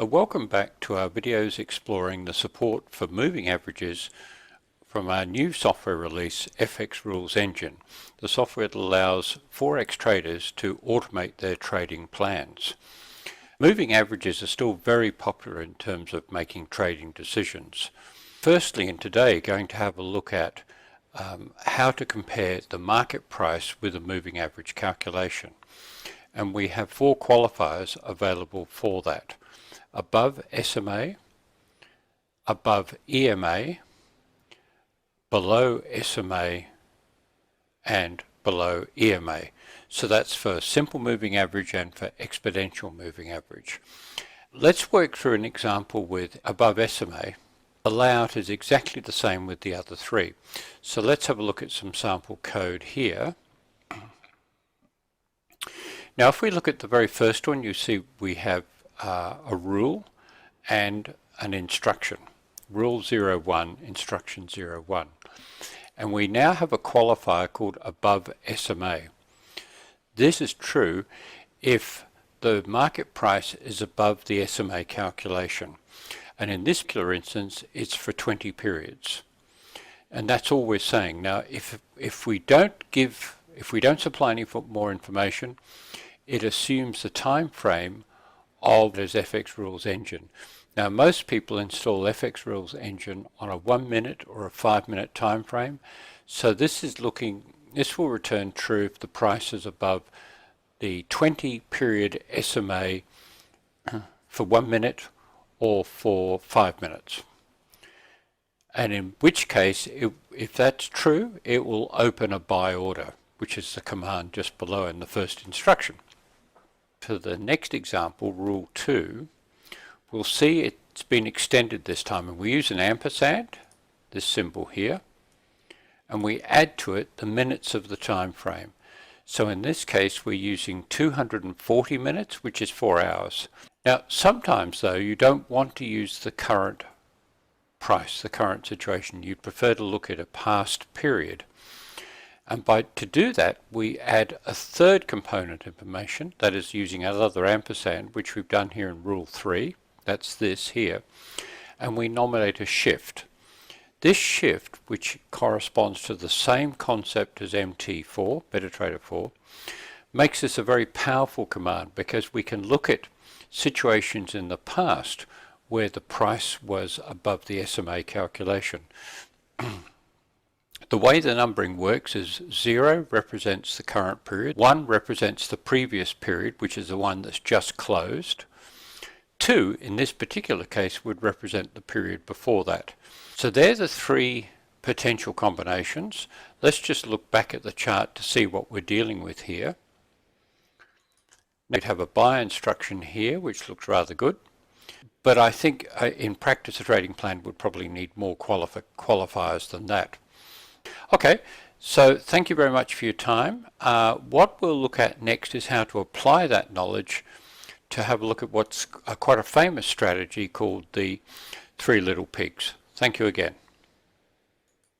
Welcome back to our videos exploring the support for moving averages from our new software release, fxRulesEngine, the software that allows Forex traders to automate their trading plans. Moving averages are still very popular in terms of making trading decisions. Firstly, and today, going to have a look at how to compare the market price with a moving average calculation. And we have 4 qualifiers available for that: above SMA, above EMA, below SMA, and below EMA. So that's for simple moving average and for exponential moving average. Let's work through an example with above SMA. The layout is exactly the same with the other 3. So let's have a look at some sample code here. Now if we look at the very first one, you see we have a rule and an instruction. Rule 01, instruction 01. And we now have a qualifier called above SMA. This is true if the market price is above the SMA calculation. And in this particular instance, it's for 20 periods. And that's all we're saying. Now, if we don't supply any more information, it assumes the time frame of this fxRulesEngine. Now, most people install fxRulesEngine on a 1-minute or a 5-minute time frame. So this will return true if the price is above the 20 period SMA for 1 minute or for 5 minutes. And in which case, if that's true, it will open a buy order, which is the command just below in the first instruction. For the next example, rule 2, we'll see it's been extended this time, and we use an ampersand, this symbol here, and we add to it the minutes of the time frame. So in this case, we're using 240 minutes, which is 4 hours. Now, sometimes though, you don't want to use the current price, the current situation. You'd prefer to look at a past period. And to do that, we add a third component information, that is using another ampersand, which we've done here in rule 3. That's this here. And we nominate a shift. This shift, which corresponds to the same concept as MT4, MetaTrader 4, makes this a very powerful command because we can look at situations in the past where the price was above the SMA calculation. The way the numbering works is 0 represents the current period, 1 represents the previous period, which is the one that's just closed, 2 in this particular case would represent the period before that. So they're the 3 potential combinations. Let's just look back at the chart to see what we're dealing with here. We'd have a buy instruction here, which looks rather good. But I think in practice a trading plan would probably need more qualifiers than that. Okay, so thank you very much for your time. What we'll look at next is how to apply that knowledge to have a look at what's quite a famous strategy called the 3 little pigs. Thank you again.